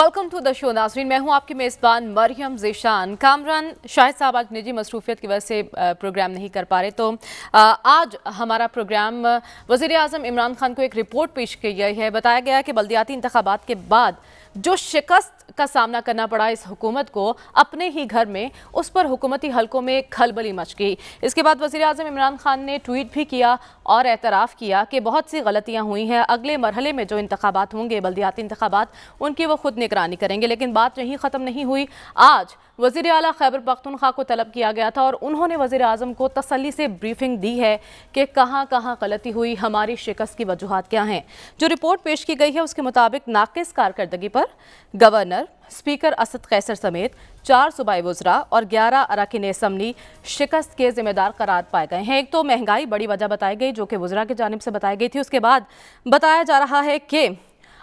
Welcome to the show नाज़रीन, मैं हूं आपकी मेज़बान मरियम ज़ीशान। कामरान शाहिद साहब आज निजी मसरूफियत की वजह से प्रोग्राम नहीं कर पा रहे, तो आज हमारा प्रोग्राम वज़ीर आज़म इमरान खान को एक रिपोर्ट पेश की गई है। बताया गया है कि बल्दियाती इंतखाबात के बाद जो शिकस्त का सामना करना पड़ा इस हुकूमत को अपने ही घर में, उस पर हुकूमती हलकों में खलबली मच गई। इसके बाद वज़ीर आज़म इमरान खान ने ट्वीट भी किया और एतराफ़ किया कि बहुत सी गलतियाँ हुई हैं। अगले मरहले में जो इंतखाबात होंगे, बल्दियाती इंतखाबात, उनकी वो खुद निगरानी करेंगे। लेकिन बात यहीं ख़त्म नहीं हुई। आज वज़ीर आला खैबर पख्तूनख्वा को तलब किया गया था और उन्होंने वज़ीर आज़म को तसल्ली से ब्रीफिंग दी है कि कहाँ कहाँ गलती हुई, हमारी शिकस्त की वजूहात क्या हैं। जो रिपोर्ट पेश की गई है उसके मुताबिक नाकिस कारकर्दगी पर गवर्नर, स्पीकर असद कैसर समेत 4 सूबाई वज़रा और 11 अरकान असम्बली शिकस्त के जिम्मेदार करार पाए गए हैं। एक तो महंगाई बड़ी वजह बताई गई, जो कि वज़रा की जानिब से बताई गई थी। उसके बाद बताया जा रहा है कि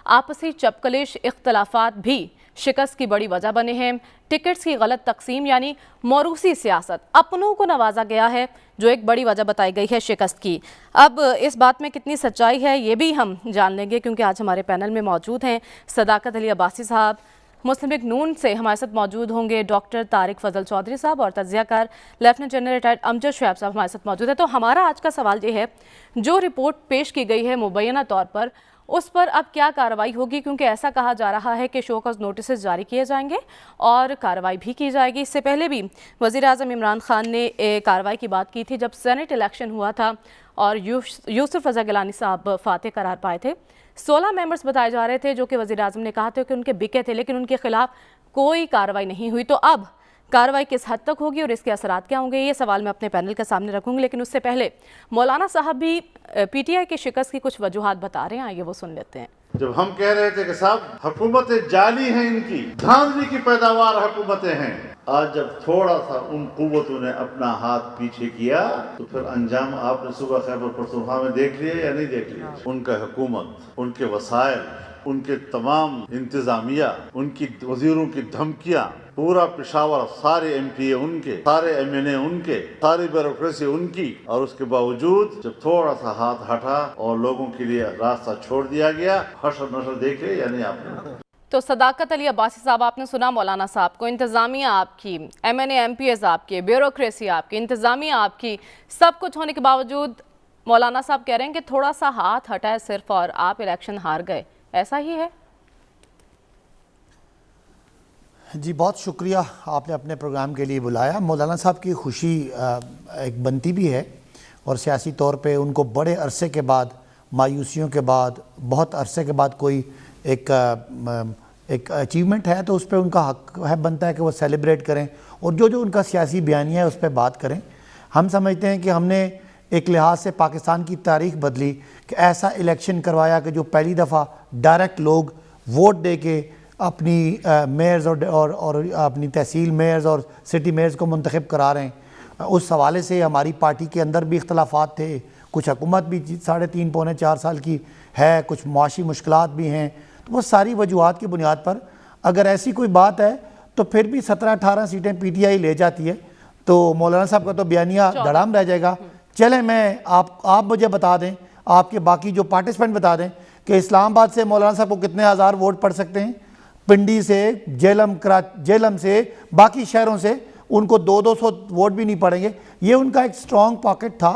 आपसी चपकलिश इख्तलाफात भी शिकस्त की बड़ी वजह बने हैं। टिकट्स की गलत तकसीम यानी मौरूसी सियासत, अपनों को नवाजा गया है, जो एक बड़ी वजह बताई गई है शिकस्त की। अब इस बात में कितनी सच्चाई है ये भी हम जान लेंगे, क्योंकि आज हमारे पैनल में मौजूद हैं सदाकत अली अब्बासी साहब, मुस्लिम लीग नून से हमारे साथ मौजूद होंगे डॉक्टर तारिक फजल चौधरी साहब, और तज्जियाकार lieutenant general retired Amjad Shoaib साहब हमारे साथ मौजूद है। तो हमारा आज का सवाल ये है, जो रिपोर्ट पेश की गई है मुबैना तौर पर, उस पर अब क्या कार्रवाई होगी? क्योंकि ऐसा कहा जा रहा है कि शो कॉज नोटिस जारी किए जाएंगे और कार्रवाई भी की जाएगी। इससे पहले भी वज़ीर आज़म इमरान खान ने कार्रवाई की बात की थी जब सेनेट इलेक्शन हुआ था और यूसुफ रज़ा गिलानी साहब फातह करार पाए थे। 16 मेंबर्स बताए जा रहे थे जो कि वज़ीर आज़म ने कहा था कि उनके बिके थे, लेकिन उनके खिलाफ कोई कार्रवाई नहीं हुई। तो अब कार्रवाई किस हद तक होगी और इसके असरात क्या होंगे, ये सवाल मैं अपने पैनल के सामने रखूंगी। लेकिन उससे पहले मौलाना साहब भी पीटीआई की शिकस्त की कुछ वजूहात बता रहे हैं, आइए वो सुन लेते हैं। जब हम कह रहे थे कि साहब हुकूमतें जाली हैं, इनकी धांधली की पैदावार हुकूमतें हैं, आज जब थोड़ा सा उन कुव्वतों ने अपना हाथ पीछे किया तो फिर अंजाम आपने सुबह खैबर पख्तूनख्वा में देख लिया या नहीं देख लिया। उनका हुकूमत, उनके वसाइल, उनके तमाम इंतजामिया, उनकी वजीरों की धमकियां, पूरा पेशावर, सारे एमपीए उनके, सारे एमएनए उनके, सारी ब्यूरोक्रेसी उनकी, और उसके बावजूद जब थोड़ा सा हाथ हटा और लोगों के लिए रास्ता छोड़ दिया गया, हशर नशर देखे या नहीं आपने? तो सदाकत अली अब्बासी साहब, आपने सुना मौलाना साहब को, इंतज़ामिया आपकी, एमएनए एमपीएस आपके, ब्यूरोक्रेसी आपकी, इंतज़ामिया आपकी, सब कुछ होने के बावजूद मौलाना साहब कह रहे हैं कि थोड़ा सा हाथ हटा है सिर्फ और आप इलेक्शन हार गए। ऐसा ही है? जी, बहुत शुक्रिया आपने अपने प्रोग्राम के लिए बुलाया। मौलाना साहब की खुशी एक बनती भी है, और सियासी तौर पे उनको बड़े अरसे के बाद, मायूसियों के बाद, बहुत अरसे के बाद कोई एक अचीवमेंट है, तो उस पर उनका हक है, बनता है कि वो सेलिब्रेट करें और जो जो उनका सियासी बयानिया है उस पर बात करें। हम समझते हैं कि हमने एक लिहाज से पाकिस्तान की तारीख बदली कि ऐसा इलेक्शन करवाया कि जो पहली दफ़ा डायरेक्ट लोग वोट दे के अपनी मेयर्स और अपनी तहसील मेयर्स और सिटी मेयर्स को मुंतखब करा रहे हैं। उस हवाले से हमारी पार्टी के अंदर भी इख्तलाफात थे, कुछ हुकूमत भी 3.5 पौने 4 साल की है, कुछ मुआशी मुश्किलात भी हैं। तो वो सारी वजूहात की बुनियाद पर अगर ऐसी कोई बात है तो फिर भी 17-18 सीटें पीटीआई ले जाती है, तो मौलाना साहब का तो बयानिया धड़ाम रह जाएगा। चलें, मैं आप मुझे बता दें, आपके बाकी जो पार्टिसिपेंट बता दें कि इस्लामाबाद से मौलाना साहब को कितने हज़ार वोट पड़ सकते हैं, पिंडी से, जेलम से, बाकी शहरों से उनको 200 वोट भी नहीं पड़ेंगे। ये उनका एक स्ट्रॉन्ग पॉकेट था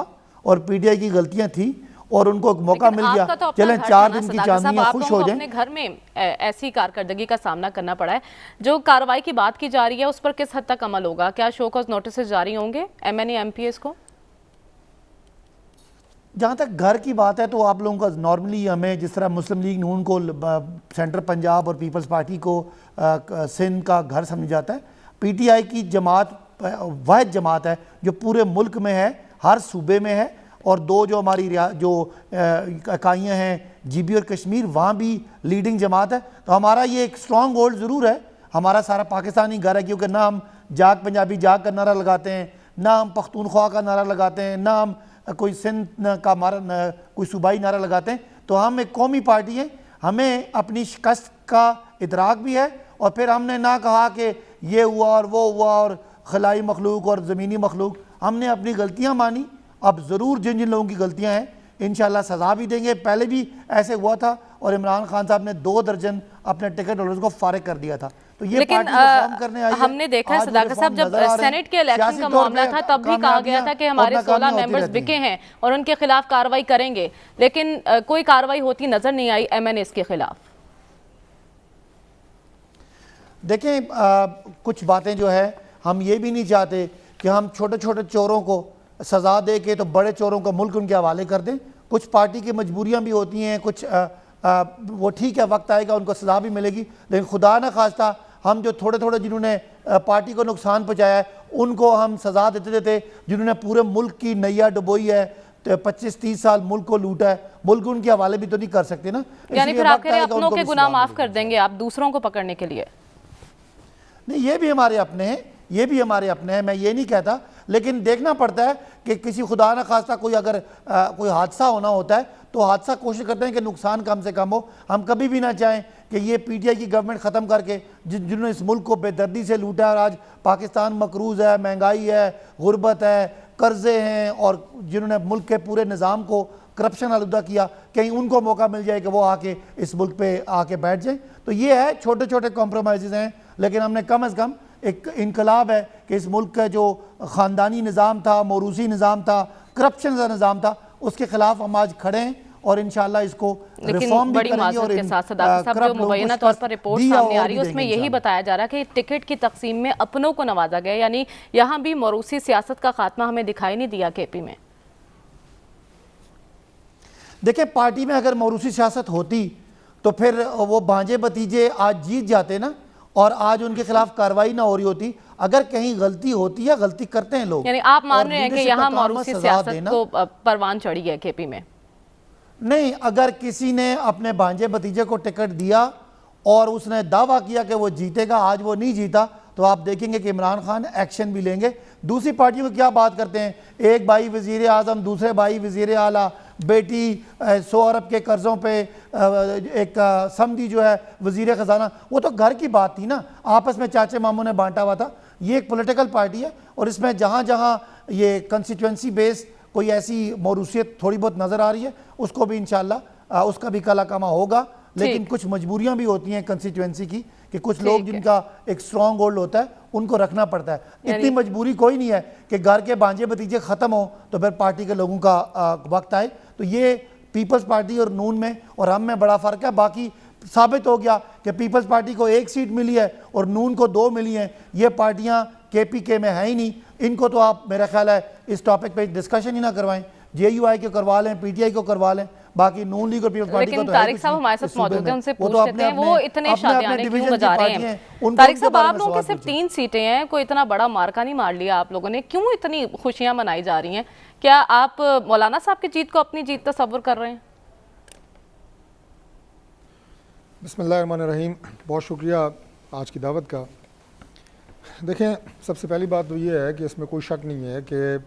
और पीटीआई की गलतियां थी और उनको एक मौका मिल गया। तो चलें, 4 दिन की चांदनी खुश हो जाएं। अपने घर में ऐसी कारकर्दगी का सामना करना पड़ा है। जो कार्रवाई की बात की जा रही है उस पर किस हद तक अमल होगा? क्या शो कॉज नोटिस जारी होंगे एमएनए एमपीएस को? जहाँ तक घर की बात है तो आप लोगों का नॉर्मली, हमें जिस तरह मुस्लिम लीग नून को सेंट्रल पंजाब और पीपल्स पार्टी को सिंध का घर समझा जाता है, पीटीआई की जमात वाहिद जमात है जो पूरे मुल्क में है, हर सूबे में है, और 2 जो हमारी जो इकाइयाँ हैं जीबी और कश्मीर, वहाँ भी लीडिंग जमात है। तो हमारा ये एक स्ट्रॉन्ग होल्ड ज़रूर है, हमारा सारा पाकिस्तानी घर है, क्योंकि ना हम जाग पंजाबी जाग का नारा लगाते हैं, ना हम पख्तूनख्वा का नारा लगाते हैं, ना हम कोई सिंध का कोई सूबाई नारा लगाते हैं। तो हम एक कौमी पार्टी है, हमें अपनी शिकस्त का इदराक भी है, और फिर हमने ना कहा कि ये हुआ और वो हुआ और खलाई मखलूक और ज़मीनी मखलूक, हमने अपनी गलतियाँ मानी। अब ज़रूर जिन जिन लोगों की गलतियाँ हैं इंशाल्लाह सज़ा भी देंगे, पहले भी ऐसे हुआ था और इमरान खान साहब ने 2 दर्जन अपने टिकट होल्डर्स को फारिग कर दिया था। तो ये लेकिन पार्टी रिफॉर्म करने आई है। हमने देखा है आज वो सदाकत साहब, रिफॉर्म जब नजर आ रहे हैं। सेनेट के इलेक्शन सियासी का तौर मामला पे था तब भी कहा गया था कि हमारे 16 मेंबर्स बिके हैं और उनके खिलाफ कार्रवाई करेंगे, लेकिन कोई कार्रवाई होती नजर नहीं आई MNAs के खिलाफ। देखें कुछ बातें जो है, हम ये भी नहीं चाहते कि हम छोटे छोटे चोरों को सज़ा दे के तो बड़े चोरों को मुल्क उनके हवाले कर दें। कुछ पार्टी की मजबूरियां भी होती हैं, कुछ वो ठीक है, वक्त आएगा उनको सज़ा भी मिलेगी, लेकिन खुदा न खास्ता हम जो थोड़े थोड़े जिन्होंने पार्टी को नुकसान पहुँचाया है उनको हम सज़ा देते देते, जिन्होंने पूरे मुल्क की नैया डुबोई है, तो 25-30 साल मुल्क को लूटा है, मुल्क उनके हवाले भी तो नहीं कर सकते ना। यानी फिर आखिर अपनों के गुनाह माफ कर देंगे आप दूसरों को पकड़ने के लिए? नहीं, ये भी हमारे अपने हैं, ये भी हमारे अपने हैं, मैं ये नहीं कहता, लेकिन देखना पड़ता है कि किसी खुदा न खास्ता कोई अगर कोई हादसा होना होता है तो हादसा कोशिश करते हैं कि नुकसान कम से कम हो। हम कभी भी ना चाहें कि ये PTI की गवर्नमेंट ख़त्म करके जिन्होंने इस मुल्क को बेदर्दी से लूटा और आज पाकिस्तान मकरूज़ है, महंगाई है, गुर्बत है, कर्ज़े हैं और जिन्होंने मुल्क के पूरे निज़ाम को करप्शन आलूदा किया, कहीं उनको मौका मिल जाए कि वो आके इस मुल्क पे आके बैठ जाएं। तो ये है, छोटे छोटे कॉम्प्रोमाइज़ हैं, लेकिन हमने कम अज़ कम एक इनकलाब है कि इस मुल्क का जो ख़ानदानी निज़ाम था, मौरूसी निज़ाम था, करप्शन का निज़ाम था, उसके ख़िलाफ़ हम आज खड़े हैं और इंशाल्लाह इसको रिफॉर्म भी करेंगे। और के साथ सदाकत साहब, जो मुबैना तौर पर रिपोर्ट सामने आ रही है उसमें यही बताया जा रहा है कि टिकट की तकसीम में अपनों को नवाजा गया, यानी यहाँ भी मौरूसी सियासत का खात्मा हमें दिखाई नहीं दिया KP में। देखिए, पार्टी में अगर मौरूसी सियासत होती तो फिर वो भांजे भतीजे आज जीत जाते ना, और आज उनके खिलाफ कार्रवाई ना हो रही होती। अगर कहीं गलती होती है, गलती करते हैं लोग, यानी आप मान रहे हैं कि यहाँ मौरूसी सियासत को परवान चढ़ी है KP में? नहीं, अगर किसी ने अपने भांजे भतीजे को टिकट दिया और उसने दावा किया कि वो जीतेगा, आज वो नहीं जीता, तो आप देखेंगे कि इमरान खान एक्शन भी लेंगे। दूसरी पार्टियों को क्या बात करते हैं, एक भाई वजीर आज़म, दूसरे भाई वजीर आला, बेटी 100 अरब के कर्ज़ों पे एक समधी जो है वजीर ख़जाना, वो तो घर की बात थी ना, आपस में चाचे मामों ने बांटा हुआ था। ये एक पॉलिटिकल पार्टी है और इसमें जहाँ जहाँ ये कंस्टिट्यूंसी बेस कोई ऐसी मौरूसियत थोड़ी बहुत नज़र आ रही है, उसको भी इंशाल्लाह उसका भी काला कामा होगा। लेकिन कुछ मजबूरियां भी होती हैं कंस्टिट्यूंसी की कि कुछ लोग जिनका एक स्ट्रॉन्ग होल्ड होता है उनको रखना पड़ता है। इतनी मजबूरी कोई नहीं है कि घर के भांजे भतीजे ख़त्म हो तो फिर पार्टी के लोगों का वक्त आए। तो ये पीपल्स पार्टी और नून में और हम में बड़ा फ़र्क है। बाकी साबित हो गया कि पीपल्स पार्टी को 1 सीट मिली है और नून को 2 मिली हैं। ये पार्टियां KPK में है ही नहीं। इनको तो आप मेरा ख्याल है इस टॉपिक पे डिस्कशन ही ना करवाएं, JUI को करवा लें, PTI को करवा लें, बाकी नून लीग और पीपल्स पार्टी को तो तारिक साहब हमारे साथ मौजूद हैं, उनसे पूछ लेते हैं वो इतने शादियाने क्यों बजा रहे हैं। तारिक साहब, आप लोगों के सिर्फ 3 सीटें हैं, कोई इतना बड़ा मार्का नहीं मार लिया आप लोगों ने, क्यों इतनी खुशियां मनाई जा रही हैं? क्या आप मौलाना साहब की जीत को अपनी जीत तस्वर कर रहे हैं? बिस्मिल्लाहिर्रहमानिर्रहीम, बहुत शुक्रिया आज की दावत का। देखें, सबसे पहली बात तो ये है कि इसमें कोई शक नहीं है कि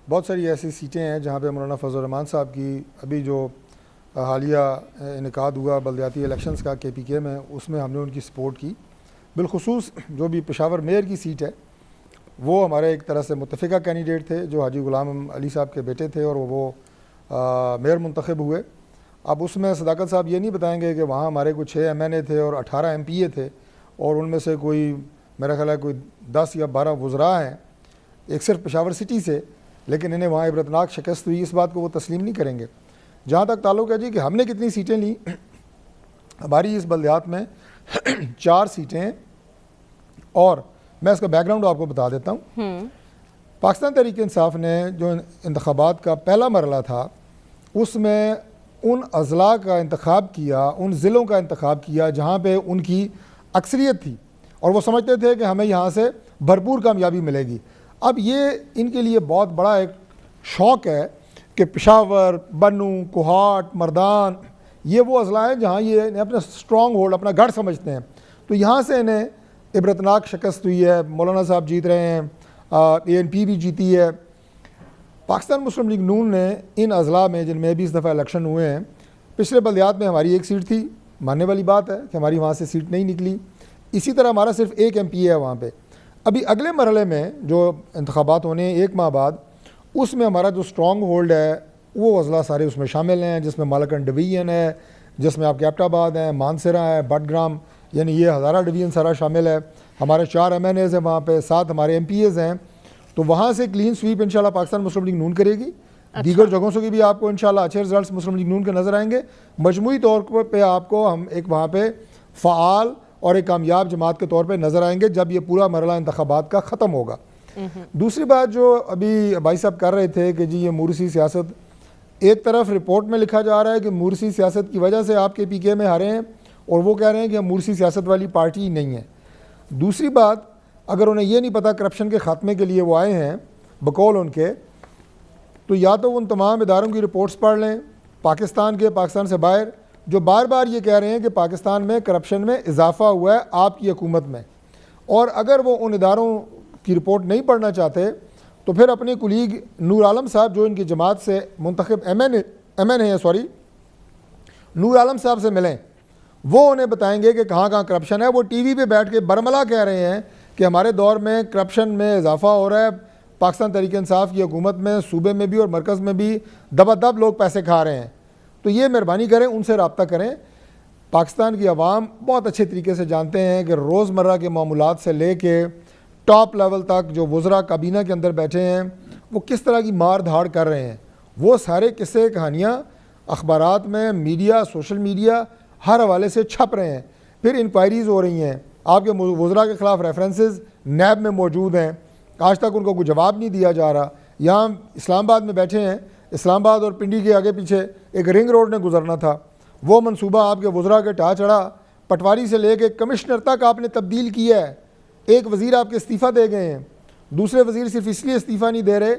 बहुत सारी ऐसी सीटें हैं जहाँ पे मौलाना फजल रहमान साहब की अभी जो हालिया इनेकाद हुआ बल्दियाती इलेक्शंस का KPK में, उसमें हमने उनकी सपोर्ट की। बिलखुसूस जो भी पेशावर मेयर की सीट है वो हमारे एक तरह से मुतफ़िका कैंडिडेट थे जो हाजी गुलाम अली साहब के बेटे थे और वो मेयर मुंतखब हुए। अब उसमें सदाकत साहब ये नहीं बताएंगे कि वहाँ हमारे कुछ 6 MNA थे और 18 MPA थे और उनमें से कोई मेरा ख्याल है कोई 10 या 12 वज़रा हैं, एक सिर्फ पेशावर सिटी से, लेकिन इन्हें वहाँ इबरतनाक शिकस्त हुई। इस बात को वो तस्लीम नहीं करेंगे। जहाँ तक ताल्लुक़ है जी कि हमने कितनी सीटें ली, हमारी इस बल्दियात में 4 सीटें हैं और मैं इसका बैकग्राउंड आपको बता देता हूँ। पाकिस्तान तहरीक इंसाफ ने जो इंतखाबात का पहला मरला था उसमें उन अज़ला का इंतखाब किया, उन ज़िलों का इंतखाब किया जहाँ पे उनकी अक्सरियत थी और वो समझते थे कि हमें यहाँ से भरपूर कामयाबी मिलेगी। अब ये इनके लिए बहुत बड़ा एक शौक़ है कि पेशावर, बनू, कोहाट, मर्दान, ये वो अज़ला हैं जहाँ ये अपना स्ट्रॉन्ग होल्ड, अपना गढ़ समझते हैं। तो यहाँ से इन्हें इबरतनाक शिकस्त हुई है। मौलाना साहब जीत रहे हैं, ANP भी जीती है। पाकिस्तान मुस्लिम लीग नून ने इन अज़ला में जिनमें भी इस दफ़ा इलेक्शन हुए हैं, पिछले बल्दियात में हमारी 1 सीट थी, मानने वाली बात है कि हमारी वहाँ से सीट नहीं निकली। इसी तरह हमारा सिर्फ 1 MPA है वहाँ पे। अभी अगले मरहले में जो इंतखाबात होने 1 माह बाद, उसमें हमारा जो स्ट्रॉन्ग होल्ड है वो अज़ला सारे उसमें शामिल हैं, जिसमें मालकन डिवीजन है, जिसमें आपके एबटाबाद हैं, मानसरा है, बटग्राम, यानी ये हज़ारा डिवीज़न सारा शामिल है। हमारे 4 MNAs हैं वहाँ पे, 7 हमारे MPAs हैं। तो वहाँ से क्लीन स्वीप इंशाल्लाह पाकिस्तान मुस्लिम लीग नून करेगी। दीगर जगहों से भी आपको इंशाल्लाह अच्छे रिजल्ट्स मुस्लिम लीग नून के नज़र आएंगे। मजमूई तौर पे आपको हम एक वहाँ पे फ़ाल और एक कामयाब जमात के तौर पे नज़र आएंगे जब ये पूरा मरला इंतखाबात का ख़त्म होगा। दूसरी बात जो अभी भाई साहब कर रहे थे कि जी ये मूरसी सियासत, एक तरफ रिपोर्ट में लिखा जा रहा है कि मूरसी सियासत की वजह से आपके PK में हारे हैं और वो कह रहे हैं कि हम मूरसी सियासत वाली पार्टी ही नहीं है। दूसरी बात, अगर उन्हें ये नहीं पता करप्शन के ख़ात्मे के लिए वो आए हैं बकौल उनके, तो या तो उन तमाम इदारों की रिपोर्ट्स पढ़ लें पाकिस्तान से बाहर, जो बार बार ये कह रहे हैं कि पाकिस्तान में करप्शन में इजाफा हुआ है आपकी हुकूमत में। और अगर वो उन इदारों की रिपोर्ट नहीं पढ़ना चाहते तो फिर अपने कुलीग नूर आलम साहब जो इनकी जमात से मुंतखब MNA नूर आलम साहब से मिलें, वो उन्हें बताएंगे कि कहाँ कहाँ करप्शन है। वो TV पे बैठ के बरमला कह रहे हैं कि हमारे दौर में करप्शन में इजाफा हो रहा है, पाकिस्तान तहरीक इंसाफ की हुकूमत में सूबे में भी और मरकज़ में भी दबादब लोग पैसे खा रहे हैं। तो ये मेहरबानी करें, उनसे रब्ता करें। पाकिस्तान की आवाम बहुत अच्छे तरीके से जानते हैं कि रोज़मर्रा के मामूलात से ले के टॉप लेवल तक जो वज़रा काबीना के अंदर बैठे हैं वो किस तरह की मार धाड़ कर रहे हैं। वो सारे किस्से कहानियाँ अखबारात में, मीडिया, सोशल मीडिया हर हवाले से छप रहे हैं। फिर इंक्वायरीज़ हो रही हैं, आपके वज़रा के ख़िलाफ़ रेफरेंसेस नैब में मौजूद हैं, आज तक उनको कोई जवाब नहीं दिया जा रहा। यहाँ इस्लामाबाद में बैठे हैं, इस्लामाबाद और पिंडी के आगे पीछे एक रिंग रोड ने गुजरना था, वो मनसूबा आपके वज़रा के टा चढ़ा, पटवारी से लेके कमिश्नर तक आपने तब्दील किया है। एक वज़ीर आपके इस्तीफ़ा दे गए हैं, दूसरे वज़ीर सिर्फ इसलिए इस्तीफ़ा नहीं दे रहे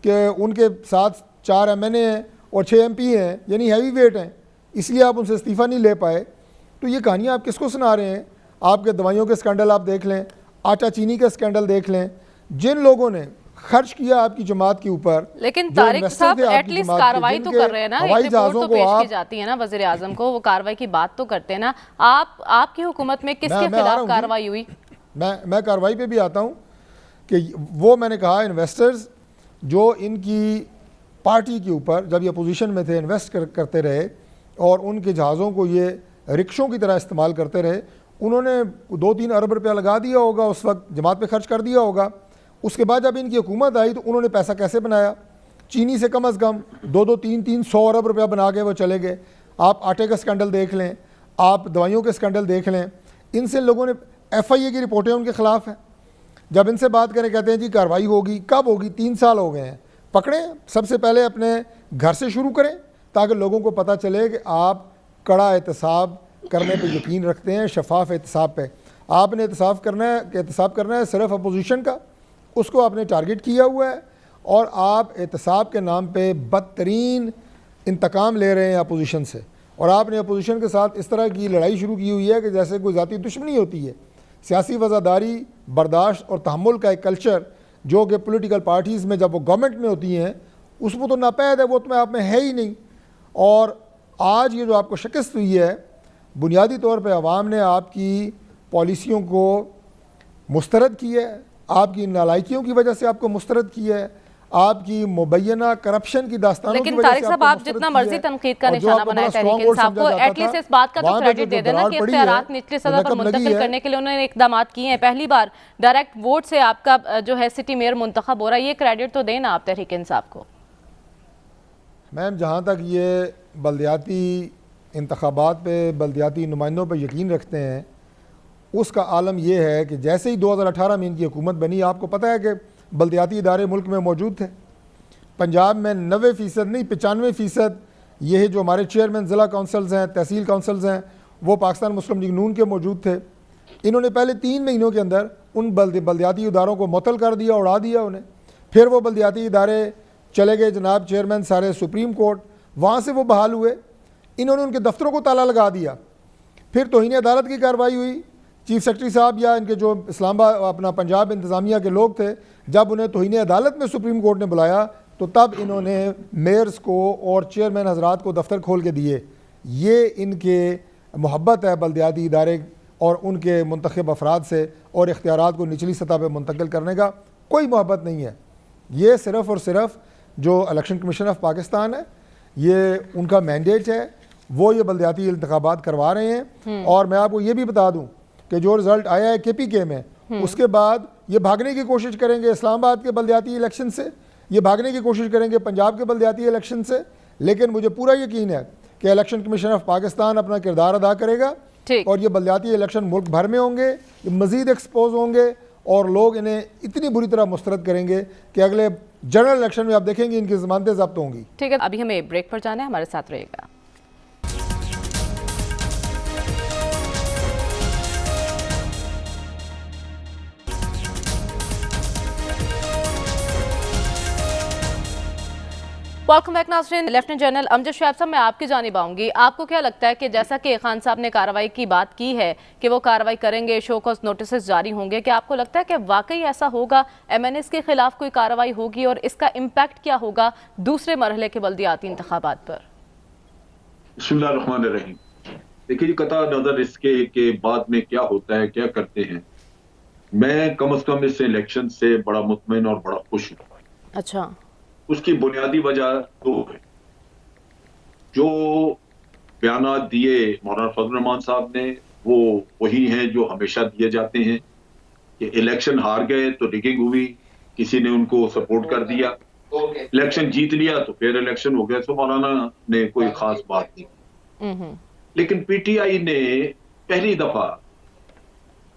कि उनके साथ 4 MNA हैं और 6 MP हैं, यानी हैवी वेट हैं, इसलिए आप उनसे इस्तीफ़ा नहीं ले पाए। तो ये कहानियाँ आप किसको सुना रहे हैं? आपके दवाइयों के स्कैंडल आप देख लें, आटा चीनी का स्कैंडल देख लें, जिन लोगों ने खर्च किया आपकी जमात के ऊपर। लेकिन तारिक साहब एटलीस्ट कार्रवाई तो कर रहे हैं ना, एक रिपोर्ट तो पेश की जाती है ना वज़ीर आज़म को, वो कार्रवाई की बात तो करते हैं ना। आपकी हुकूमत में किसके खिलाफ कार्रवाई हुई? मैं कार्रवाई पे भी आता हूँ कि वो मैंने कहा इन्वेस्टर्स जो इनकी पार्टी के ऊपर जब ये अपोजिशन में थे इन्वेस्ट करते रहे और उनके जहाज़ों को ये रिक्शों की तरह इस्तेमाल करते रहे, उन्होंने 2-3 अरब रुपया लगा दिया होगा, उस वक्त जमात पे खर्च कर दिया होगा। उसके बाद जब इनकी हुकूमत आई तो उन्होंने पैसा कैसे बनाया? चीनी से कम अज़ कम 2-300 अरब रुपया बना के वो चले गए। आप आटे का स्कैंडल देख लें, आप दवाइयों के स्कैंडल देख लें, इनसे लोगों ने FIA की रिपोर्टें उनके ख़िलाफ़ हैं। जब इनसे बात करें कहते हैं जी कार्रवाई होगी, कब होगी? 3 साल हो गए हैं। पकड़ें, सबसे पहले अपने घर से शुरू करें ताकि लोगों को पता चले कि आप कड़ा एहतसाब करने पे यकीन रखते हैं, शफाफ एहतसाब पे। आपने एहतसाब करना है सिर्फ अपोजिशन का, उसको आपने टारगेट किया हुआ है और आप एहतसाब के नाम पे बदतरीन इंतकाम ले रहे हैं अपोजिशन से। और आपने अपोजिशन के साथ इस तरह की लड़ाई शुरू की हुई है कि जैसे कोई ज़ाती दुश्मनी होती है। सियासी वज़ादारी, बर्दाश्त और तहम्मुल का एक कल्चर जो कि पॉलिटिकल पार्टीज़ में जब वो गवर्नमेंट में होती हैं उसमें तो नापैद है, वो तो आप में है ही नहीं। और आज ये जो आपको शिकस्त हुई है, बुनियादी तौर पे अवाम ने आपकी पॉलिसियों को मुस्तरद किया है, आपकी नालायकियों की वजह से आपको मुस्तरद किया है, आपकी मुबैना करप्शन की दास्तानों लेकिन तारिक साहब आप जितना मर्जी तनकीद का निशाना बनाए तहरीक इंसाफ को, एटलीस्ट इस बात का तो क्रेडिट दे देना कि इख्तियारात निचली सतह पर मुंतकिल करने के लिए उन्होंने इकदाम किए हैं। पहली बार डायरेक्ट वोट से आपका जो है सिटी मेयर मुंतखब हो रहा है, ये क्रेडिट तो देना आप तहरीक इंसाफ को। मैम, जहाँ तक ये बल्दियाती इंतखाबात पे, बल्दियाती नुमाइंदों पर यकीन रखते हैं, उसका आलम यह है कि जैसे ही 2018 में इनकी हुकूमत बनी, आपको पता है कि बल्दियाती इदारे मुल्क में मौजूद थे। पंजाब में 90% नहीं 95% ये जो हमारे चेयरमैन ज़िला काउंसिल्स हैं, तहसील काउंसिल्स हैं, वो पाकिस्तान मुस्लिम लीग नून के मौजूद थे। इन्होंने पहले 3 महीनों के अंदर उन बल्दियाती इदारों को मुअत्तल कर दिया, उड़ा दिया उन्हें। फिर वो बल्दियाती इदारे चले गए जनाब चेयरमैन सारे सुप्रीम कोर्ट, वहाँ से वो बहाल हुए। इन्होंने उनके दफ्तरों को ताला लगा दिया। फिर तौहीन अदालत की कार्रवाई हुई। चीफ सेक्रेटरी साहब या इनके जो इस्लामाबाद अपना पंजाब इंतज़ामिया के लोग थे, जब उन्हें तौहीन अदालत में सुप्रीम कोर्ट ने बुलाया तो तब इन्होंने मेयर्स को और चेयरमैन हजरात को दफ्तर खोल के दिए। ये इनके मोहब्बत है बल्दियाती इदारे और उनके मुंतखब अफराद से, और इख्तियारात को निचली सतह पर मुंतकिल करने का कोई मोहब्बत नहीं है। ये सिर्फ़ और सिर्फ जो इलेक्शन कमीशन ऑफ पाकिस्तान है, ये उनका मैंडेट है वो ये बल्दियाती इंतखाबात करवा रहे हैं। और मैं आपको ये भी बता दूं कि जो रिजल्ट आया है KPK में, उसके बाद ये भागने की कोशिश करेंगे इस्लामाबाद के बल्दियाती इलेक्शन से, ये भागने की कोशिश करेंगे पंजाब के बल्दियाती इलेक्शन से। लेकिन मुझे पूरा यकीन है कि इलेक्शन कमीशन ऑफ पाकिस्तान अपना किरदार अदा करेगा और ये बल्दियाती इलेक्शन मुल्क भर में होंगे, ये मज़ीद एक्सपोज होंगे और लोग इन्हें इतनी बुरी तरह मुस्तरद करेंगे कि अगले जनरल इलेक्शन में आप देखेंगे इनकी ज़मानतें ज़ब्त होंगी। ठीक है, अभी हमें ब्रेक पर जाना है, हमारे साथ रहिएगा। वेलकम बैक नाज़रीन। लेफ्टिनेंट जनरल अमजद शुएब साहब, मैं आपकी जानिब आऊंगी। आपको क्या लगता है कि जैसा कि खान साहब ने कार्रवाई की बात की है कि वो कार्रवाई करेंगे, शो कॉज नोटिस जारी होंगे, क्या आपको लगता है कि वाकई ऐसा होगा, MNS के खिलाफ कोई कार्रवाई होगी और इसका इम्पैक्ट क्या होगा दूसरे मरहले के बल्दियाती इंतखाबात पर? बिस्मिल्लाहिर्रहमानिर्रहीम। देखिए, कता नजर इसके के बाद में क्या होता है, क्या करते हैं, मैं कम से कम इस इलेक्शन से बड़ा मुतमईन और बड़ा खुश हूँ। अच्छा, उसकी बुनियादी वजह दो है। जो बयानात दिए मौलाना फजल रहमान साहब ने, वो वही हैं जो हमेशा दिए जाते हैं कि इलेक्शन हार गए तो रिगिंग हुई, किसी ने उनको सपोर्ट कर दिया, इलेक्शन जीत लिया तो फिर इलेक्शन हो गया। तो मौलाना ने कोई खास बात नहीं की। लेकिन PTI ने पहली दफा,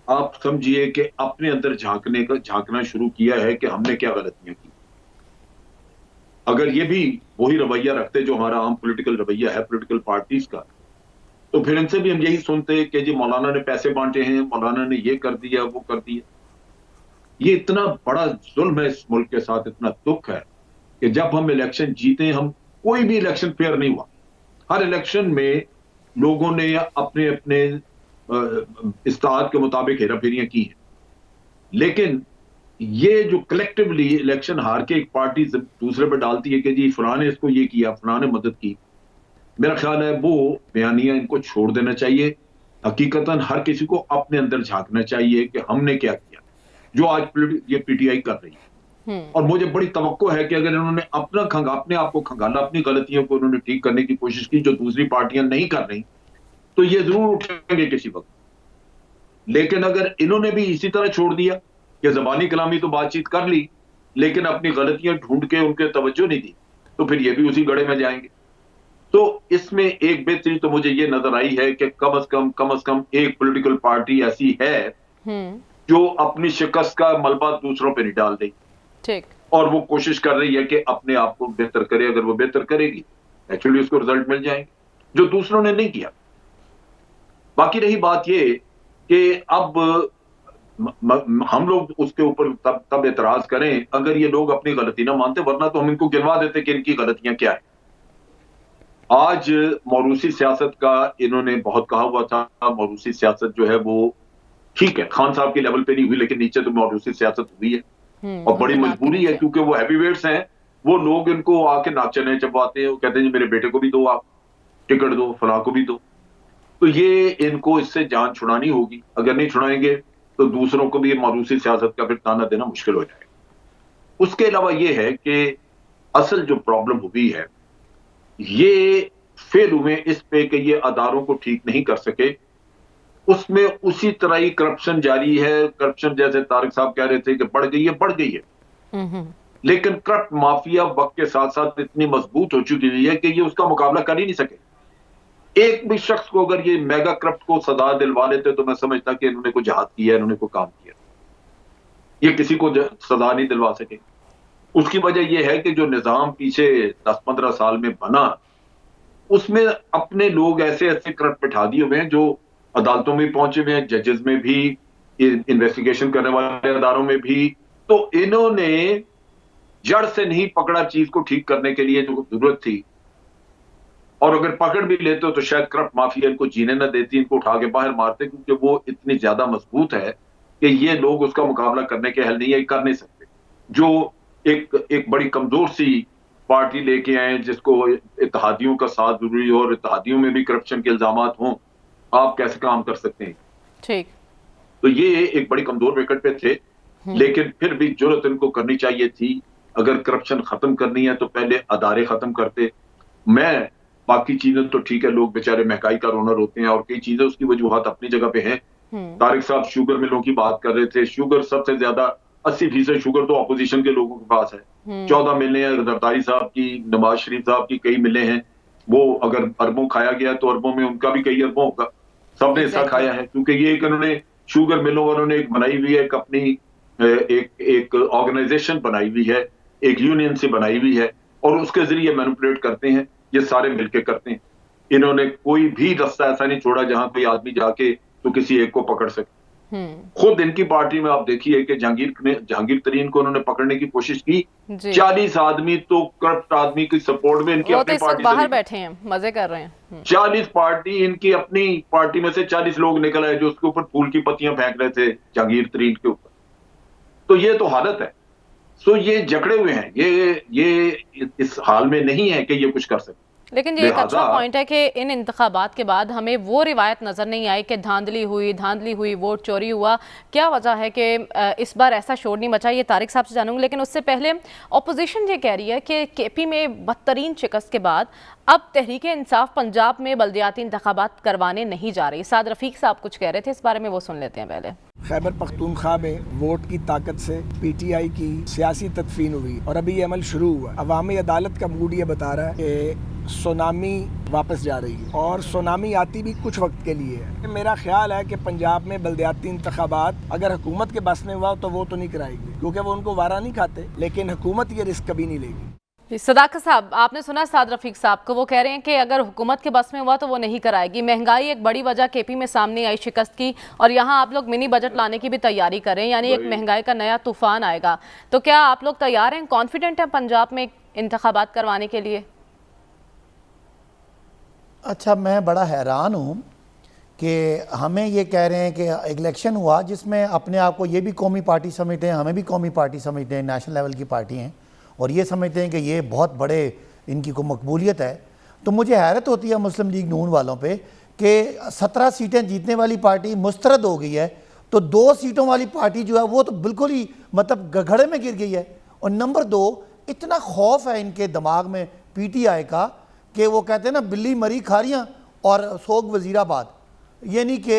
आप समझिए कि अपने अंदर झांकना शुरू किया है कि हमने क्या गलतियां की। अगर ये भी वही रवैया रखते जो हमारा आम पॉलिटिकल रवैया है पॉलिटिकल पार्टीज का, तो फिर इनसे भी हम यही सुनते कि जी मौलाना ने पैसे बांटे हैं, मौलाना ने ये कर दिया, वो कर दिया। ये इतना बड़ा जुल्म है इस मुल्क के साथ, इतना दुख है कि जब हम इलेक्शन जीते, हम कोई भी इलेक्शन फेयर नहीं हुआ। हर इलेक्शन में लोगों ने अपने अपने इस्तेहाद के मुताबिक हेराफेरियां की हैं। लेकिन ये जो कलेक्टिवली इलेक्शन हार के एक पार्टी दूसरे पर डालती है कि जी फलां ने इसको ये किया, फलां ने मदद की, मेरा ख्याल है वो बयानिया इनको छोड़ देना चाहिए। हकीकतन हर किसी को अपने अंदर झांकना चाहिए कि हमने क्या किया, जो आज ये PTI कर रही है। और मुझे बड़ी तवक्को है कि अगर इन्होंने अपने आप को खंगाला, अपनी गलतियों को उन्होंने ठीक करने की कोशिश की जो दूसरी पार्टियां नहीं कर रही, तो ये जरूर उठेंगे किसी वक्त। लेकिन अगर इन्होंने भी इसी तरह छोड़ दिया कि ज़बानी कलामी तो बातचीत कर ली लेकिन अपनी गलतियां ढूंढ के उनके तवज्जो नहीं दी, तो फिर ये भी उसी गड़े में जाएंगे। तो इसमें एक बेहतरी तो मुझे ये नजर आई है कि कम से कम एक पॉलिटिकल पार्टी ऐसी है जो अपनी शिकस्त का मलबा दूसरों पे नहीं डाल रही। ठीक। और वो कोशिश कर रही है कि अपने आप को बेहतर करे। अगर वो बेहतर करेगी, एक्चुअली उसको रिजल्ट मिल जाएंगे जो दूसरों ने नहीं किया। बाकी रही बात ये कि अब हम लोग उसके ऊपर तब एतराज करें अगर ये लोग अपनी गलती ना मानते, वरना तो हम इनको गिनवा देते कि इनकी गलतियां क्या है। आज मौरूसी सियासत का इन्होंने बहुत कहा हुआ था। मौरूसी सियासत जो है वो ठीक है, खान साहब के लेवल पे नहीं हुई, लेकिन नीचे तो मौरूसी सियासत हुई है और बड़ी मजबूरी है क्योंकि वो हैवीवेट्स हैं। वो लोग इनको आके नाचने चबवाते हैं, वो कहते हैं जी मेरे बेटे को भी दो, आप टिकट दो, फलां को भी दो। तो ये इनको इससे जान छुड़ानी होगी। अगर नहीं छुड़ाएंगे तो दूसरों को भी मौरूसी सियासत का फिर ताना देना मुश्किल हो जाएगा। उसके अलावा ये है कि असल जो प्रॉब्लम हुई है ये फेल हुए इस पे कि ये अदारों को ठीक नहीं कर सके। उसमें उसी तरह ही करप्शन जारी है। करप्शन जैसे तारिक साहब कह रहे थे कि बढ़ गई है, लेकिन करप्ट माफिया वक्त के साथ साथ इतनी मजबूत हो चुकी हुई है कि ये उसका मुकाबला कर ही नहीं सके। एक भी शख्स को अगर ये मेगा करप्ट को सजा दिलवा लेते तो मैं समझता कि इन्होंने कोई जहाद किया, इन्होंने कोई काम किया। ये किसी को सजा नहीं दिलवा सके। उसकी वजह यह है कि जो निजाम पीछे 10-15 साल में बना, उसमें अपने लोग ऐसे करप्ट बिठा दिए हुए हैं जो अदालतों में पहुंचे हुए हैं, जजेस में भी, इन्वेस्टिगेशन करने वाले अदारों में भी। तो इन्होंने जड़ से नहीं पकड़ा चीज को ठीक करने के लिए जो जरूरत थी, और अगर पकड़ भी लेते हो तो शायद करप्ट माफिया इनको जीने न देती, इनको उठा के बाहर मारते, क्योंकि वो इतनी ज्यादा मजबूत है कि ये लोग उसका मुकाबला करने के हल नहीं है, कर नहीं सकते। जो एक बड़ी कमजोर सी पार्टी लेके आए जिसको इत्तेहादियों का साथ जरूरी हो और इत्तेहादियों में भी करप्शन के इल्जामात हों, आप कैसे काम कर सकते हैं? ठीक। तो ये एक बड़ी कमजोर विकेट पे थे, लेकिन फिर भी जुर्रत इनको करनी चाहिए थी। अगर करप्शन खत्म करनी है तो पहले अदारे खत्म करते। मैं बाकी चीजें तो ठीक है, लोग बेचारे महंगाई का रोनर होते हैं और कई चीजें उसकी वजूहत अपनी जगह पे हैं। तारिक साहब शुगर मिलों की बात कर रहे थे, शुगर सबसे ज्यादा 80% शुगर तो अपोजिशन के लोगों के पास है। 14 मिलें हैं जरदारी साहब की, नवाज शरीफ साहब की कई मिलें हैं, वो अगर अरबों खाया गया तो अरबों में उनका भी कई अरबों होगा, सबने हिस्सा खाया है। क्योंकि ये एक उन्होंने शुगर मिलों उन्होंने एक बनाई हुई है, एक अपनी एक ऑर्गेनाइजेशन बनाई हुई है, एक यूनियन से बनाई हुई है और उसके जरिए मैनिपुलेट करते हैं, ये सारे मिलके करते हैं। इन्होंने कोई भी रास्ता ऐसा नहीं छोड़ा जहां कोई आदमी जाके तो किसी एक को पकड़ सके। खुद इनकी पार्टी में आप देखिए कि जहांगीर तरीन को उन्होंने पकड़ने की कोशिश की, 40 आदमी तो करप्ट आदमी की सपोर्ट में इनकी वो अपनी तो इस वक्त पार्टी बाहर बैठे हैं, मजे कर रहे हैं। 40 पार्टी इनकी अपनी पार्टी में से 40 लोग निकल आए जो उसके ऊपर फूल की पत्तियां फेंक रहे थे जहांगीर तरीन के ऊपर। तो ये तो हालत है। सो ये जकड़े हुए हैं, ये इस हाल में नहीं है कि ये कुछ कर सकते। लेकिन ये एक अच्छा पॉइंट है कि इन इंतखाबात के बाद हमें वो रिवायत नज़र नहीं आई कि धांधली हुई, वोट चोरी हुआ। क्या वजह है कि इस बार ऐसा शोर नहीं मचा? ये तारिक साहब से जानूंगी, लेकिन उससे पहले अपोजिशन ये कह रही है कि केपी में बदतरीन शिकस्त के बाद अब तहरीक इंसाफ पंजाब में बल्दियाती इंतखाबात करवाने नहीं जा रही। साद रफीक साहब कुछ कह रहे थे, इस बारे में वो सुन लेते हैं पहले। खैबर पख्तूनख्वा में वोट की ताकत से पीटीआई की सियासी तदफीन हुई और अभी ये अमल शुरू हुआ। अवामी अदालत का मूड ये बता रहा है कि सुनामी वापस जा रही है और सुनामी आती भी कुछ वक्त के लिए है। मेरा ख्याल है कि पंजाब में बल्दियाती इंतखाबात अगर हुकूमत के बस में हुआ तो वो तो नहीं कराएगी, क्योंकि वो उनको वारा नहीं खाते, लेकिन हुकूमत ये रिस्क कभी नहीं लेगी। सदाकत साहब, आपने सुना साद रफीक साहब को, वो कह रहे हैं कि अगर हुकूमत के बस में हुआ तो वो नहीं कराएगी। महंगाई एक बड़ी वजह केपी में सामने आई शिकस्त की, और यहाँ आप लोग मिनी बजट लाने की भी तैयारी कर रहे हैं, यानी एक महंगाई का नया तूफान आएगा। तो क्या आप लोग तैयार हैं, कॉन्फिडेंट हैं पंजाब में इंतखाबात करवाने के लिए? अच्छा, मैं बड़ा हैरान हूँ कि हमें ये कह रहे हैं कि इलेक्शन हुआ जिसमें अपने आप को ये भी कौमी पार्टी समझते हैं, हमें भी कौमी पार्टी समझते हैं, नेशनल लेवल की पार्टी हैं, और ये समझते हैं कि ये बहुत बड़े इनकी को मकबूलियत है। तो मुझे हैरत होती है मुस्लिम लीग नून वालों पे कि 17 सीटें जीतने वाली पार्टी मुस्तरद हो गई है, तो 2 सीटों वाली पार्टी जो है वो तो बिल्कुल ही मतलब गड़े में गिर गई है। और नंबर 2, इतना खौफ है इनके दिमाग में पीटीआई का कि वो कहते हैं ना, बिल्ली मरी खारियाँ और सोग वजीराबाद, यानी कि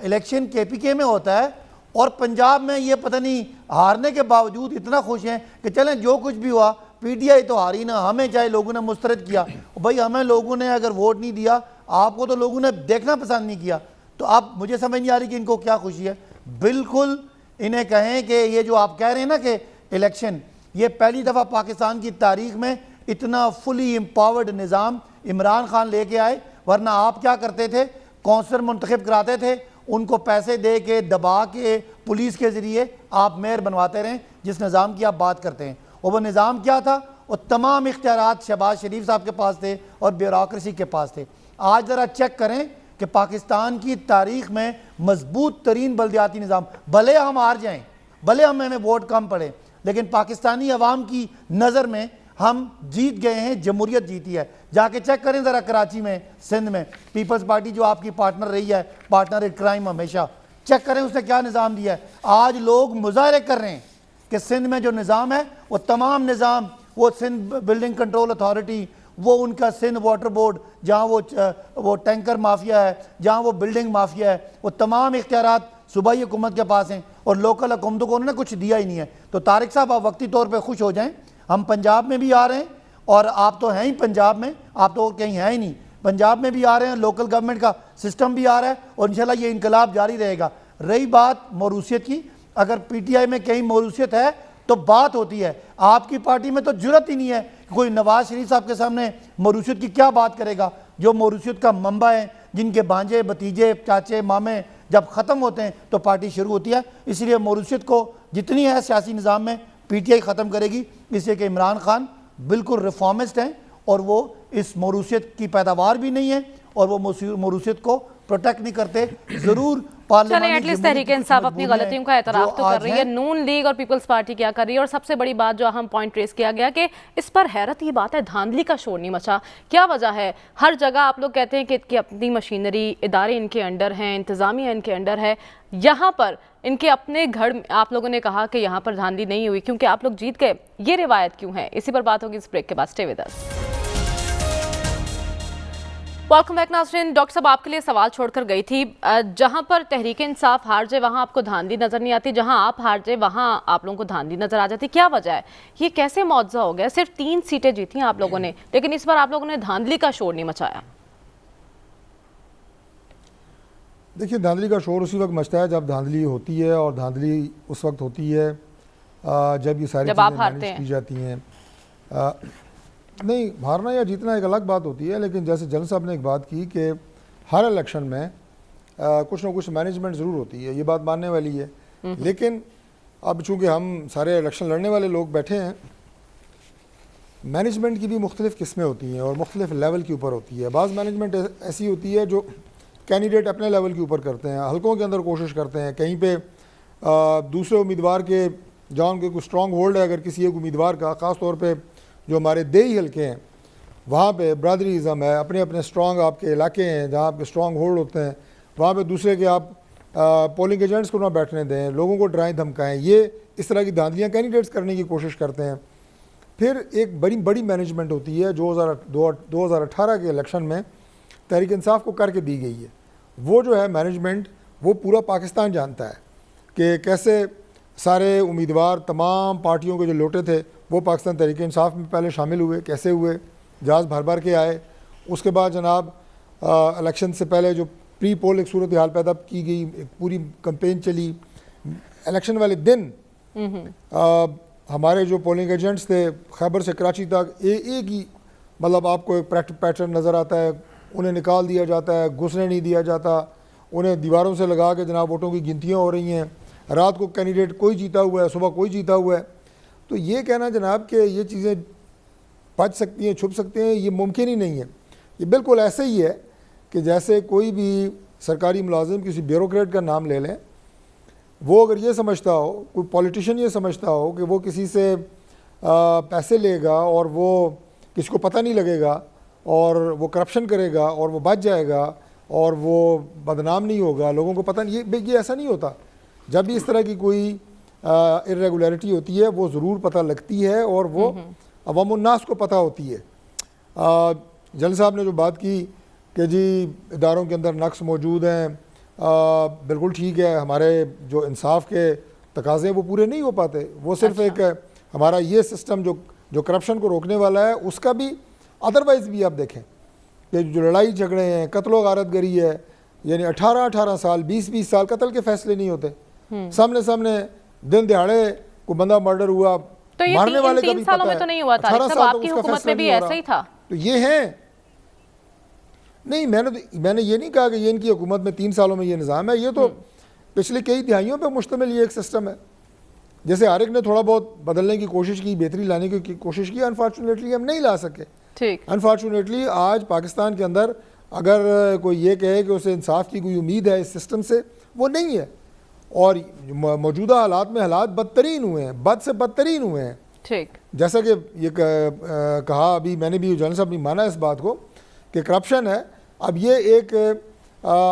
इलेक्शन केपीके में होता है और पंजाब में ये पता नहीं हारने के बावजूद इतना खुश हैं कि चलें जो कुछ भी हुआ पीटीआई तो हारी ना, हमें चाहे लोगों ने मुस्तरद किया, भाई हमें लोगों ने अगर वोट नहीं दिया, आपको तो लोगों ने देखना पसंद नहीं किया, तो अब मुझे समझ नहीं आ रही कि इनको क्या खुशी है। बिल्कुल इन्हें कहें कि ये जो आप कह रहे हैं ना कि इलेक्शन, ये पहली दफ़ा पाकिस्तान की तारीख में इतना फुली एम्पावर्ड निज़ाम इमरान खान लेके आए, वरना आप क्या करते थे, कौंसलर मुंतखब कराते थे, उनको पैसे दे के दबा के पुलिस के ज़रिए आप मेयर बनवाते रहें, जिस निज़ाम की आप बात करते हैं। और वो निज़ाम क्या था, वो तमाम इख्तियारात शहबाज शरीफ साहब के पास थे और ब्यूरोक्रेसी के पास थे। आज ज़रा चेक करें कि पाकिस्तान की तारीख में मजबूत तरीन बल्दियाती निज़ाम, भले हम हार जाएँ, भले हमें वोट कम पड़े, लेकिन पाकिस्तानी अवाम की नज़र में हम जीत गए हैं, जमहूरियत जीती है। जाके चेक करें ज़रा कराची में, सिंध में, पीपल्स पार्टी जो आपकी पार्टनर रही है, पार्टनर इन क्राइम हमेशा, चेक करें उसने क्या निज़ाम दिया है। आज लोग मुजाहरे कर रहे हैं कि सिंध में जो निज़ाम है वो तमाम निज़ाम, वो सिंध बिल्डिंग कंट्रोल अथॉरिटी, वो उनका सिंध वाटर बोर्ड, जहाँ वो टैंकर माफिया है, जहाँ वो बिल्डिंग माफिया है, वो तमाम इख्तियारात सूबाई हुकूमत के पास हैं और लोकल हुकूमतों को उन्होंने कुछ दिया ही नहीं है। तो तारिक साहब आप वक्ती तौर पर खुश हो जाएँ, हम पंजाब में भी आ रहे हैं और आप तो हैं ही पंजाब में, आप तो कहीं हैं ही नहीं, पंजाब में भी आ रहे हैं, लोकल गवर्नमेंट का सिस्टम भी आ रहा है और इंशाल्लाह ये इनकलाब जारी रहेगा। रही बात मौरूसियत की, अगर पीटीआई में कहीं मौरूसियत है तो बात होती है, आपकी पार्टी में तो जुर्रत ही नहीं है, कोई नवाज शरीफ साहब के सामने मौरूसियत की क्या बात करेगा, जो मौरूसियत का मंबा है, जिनके भांजे भतीजे चाचे मामे जब ख़त्म होते हैं तो पार्टी शुरू होती है। इसलिए मौरूसियत को जितनी है सियासी निज़ाम में पीटीआई ख़त्म करेगी, इसलिए कि इमरान खान बिल्कुल रिफॉर्मिस्ट हैं और वो इस मौरूसियत की पैदावार भी नहीं है और वो मौरूसियत को प्रोटेक्ट नहीं करते। ज़रूर चलें, एटलीस्ट तहरीक इंसाफ अपनी गलतियों का एतराफ़ तो कर रही है, नून लीग और पीपल्स पार्टी क्या कर रही है। और सबसे बड़ी बात जो अहम पॉइंट रेस किया गया कि इस पर हैरत की बात है, धांधली का शोर नहीं मचा। क्या वजह है? हर जगह आप लोग कहते हैं कि इनकी अपनी मशीनरी, इदारे इनके अंडर हैं, इंतज़ामिया इनके अंडर है, यहाँ पर इनके अपने घर आप लोगों ने कहा कि यहाँ पर धांधली नहीं हुई क्योंकि आप लोग जीत गए, ये रिवायत क्यों है? इसी पर बात होगी इस ब्रेक के बाद। Stay with us. Welcome back नाज़रीन। डॉक्टर साहब, आपके लिए सवाल छोड़कर गई थी। जहां पर तहरीक इंसाफ हार जाए वहां आपको धांधली नजर नहीं आती, जहां आप हार जाए वहां आप लोगों को धांधली नजर आ जाती। क्या वजह है? ये कैसे मुआवजा हो गया? सिर्फ 3 सीटें जीती आप लोगों ने, लेकिन इस बार आप लोगों ने धांधली का शोर नहीं मचाया। देखिए, धांधली का शोर उसी वक्त मचता है जब धांधली होती है, और धांधली उस वक्त होती है जब ये सारी चीज़ें मैनेज की जाती हैं। नहीं, हारना या जीतना एक अलग बात होती है, लेकिन जैसे जनरल साहब ने एक बात की कि हर इलेक्शन में कुछ ना कुछ मैनेजमेंट ज़रूर होती है, ये बात मानने वाली है। लेकिन अब चूँकि हम सारे इलेक्शन लड़ने वाले लोग बैठे हैं, मैनेजमेंट की भी मुख्तलिफ़ किस्में होती हैं और मुख्तलिफ़ लेवल के ऊपर होती है। बाज़ मैनेजमेंट ऐसी होती है जो कैंडिडेट अपने लेवल के ऊपर करते हैं, हलकों के अंदर कोशिश करते हैं, कहीं पे दूसरे उम्मीदवार के जहाँ उनके कुछ स्ट्रॉन्ग होल्ड है अगर किसी एक उम्मीदवार का, ख़ास तौर पे जो हमारे देही हलके हैं वहाँ पे ब्रदरीज़म है, अपने अपने स्ट्रॉन्ग आपके इलाके हैं जहाँ आपके स्ट्रॉन्ग होल्ड होते हैं, वहाँ पे दूसरे के आप पोलिंग एजेंट्स को ना बैठने दें, लोगों को डराएं धमकाएं, ये इस तरह की धांधलियाँ कैंडिडेट्स करने की कोशिश करते हैं। फिर एक बड़ी मैनेजमेंट होती है जो 2018 के इलेक्शन में तहरीक इंसाफ को करके दी गई है। वो जो है मैनेजमेंट, वो पूरा पाकिस्तान जानता है कि कैसे सारे उम्मीदवार तमाम पार्टियों के जो लोटे थे वो पाकिस्तान तहरीक इंसाफ में पहले शामिल हुए, कैसे हुए, जहाज़ भर भर के आए। उसके बाद जनाब इलेक्शन से पहले जो प्री पोल एक सूरत हाल पैदा की गई, एक पूरी कैंपेन चली। इलेक्शन वाले दिन हमारे जो पोलिंग एजेंट्स थे खैबर से कराची तक एक ही मतलब आपको एक पैटर्न नज़र आता है, उन्हें निकाल दिया जाता है, घुसने नहीं दिया जाता, उन्हें दीवारों से लगा के जनाब वोटों की गिनतियाँ हो रही हैं। रात को कैंडिडेट कोई जीता हुआ है, सुबह कोई जीता हुआ है। तो ये कहना जनाब कि ये चीज़ें बच सकती हैं, छुप सकते हैं, ये मुमकिन ही नहीं है। ये बिल्कुल ऐसे ही है कि जैसे कोई भी सरकारी मुलाजिम किसी ब्यूरोक्रेट का नाम ले लें, वो अगर ये समझता हो, कोई पॉलिटिशियन ये समझता हो कि वो किसी से पैसे लेगा और वो किसी को पता नहीं लगेगा और वो करप्शन करेगा और वो बच जाएगा और वो बदनाम नहीं होगा, लोगों को पता नहीं, ये ऐसा नहीं होता। जब भी इस तरह की कोई इर्रेगुलरिटी होती है वो ज़रूर पता लगती है और वो अवामुन्नास को पता होती है। जनरल साहब ने जो बात की कि जी इदारों के अंदर नक्स मौजूद हैं, बिल्कुल ठीक है, हमारे जो इंसाफ के तकाज़े वो पूरे नहीं हो पाते। वो सिर्फ एक हमारा ये सिस्टम जो करप्शन को रोकने वाला है उसका भी, अदरवाइज़ भी आप देखें कि जो लड़ाई झगड़े हैं, कत्लो गारतगरी है, यानी 18-18 साल 20-20 साल कत्ल के फैसले नहीं होते। सामने दिन दिहाड़े को बंदा मर्डर हुआ, तो ये मारने वाले का भी 3 सालों में तो नहीं हुआ था, आपकी हुकूमत में भी ऐसा ही था। तो ये है नहीं, मैंने ये नहीं कहा कि ये इनकी हुकूमत में 3 सालों में ये निज़ाम है, ये तो पिछले कई दिहाइयों पर मुश्तमिल ये एक सिस्टम है। जैसे आरिक ने थोड़ा बहुत बदलने की कोशिश की, बेहतरी लाने की कोशिश की, अनफॉर्चुनेटली हम नहीं ला सके। ठीक, अनफॉर्चुनेटली आज पाकिस्तान के अंदर अगर कोई ये कहे कि उसे इंसाफ की कोई उम्मीद है इस सिस्टम से, वो नहीं है। और मौजूदा हालात में हालात बदतरीन हुए हैं, बद से बदतरीन हुए हैं। ठीक, जैसा कि ये कहा अभी मैंने भी, जनरल साहब ने माना इस बात को कि करप्शन है। अब ये एक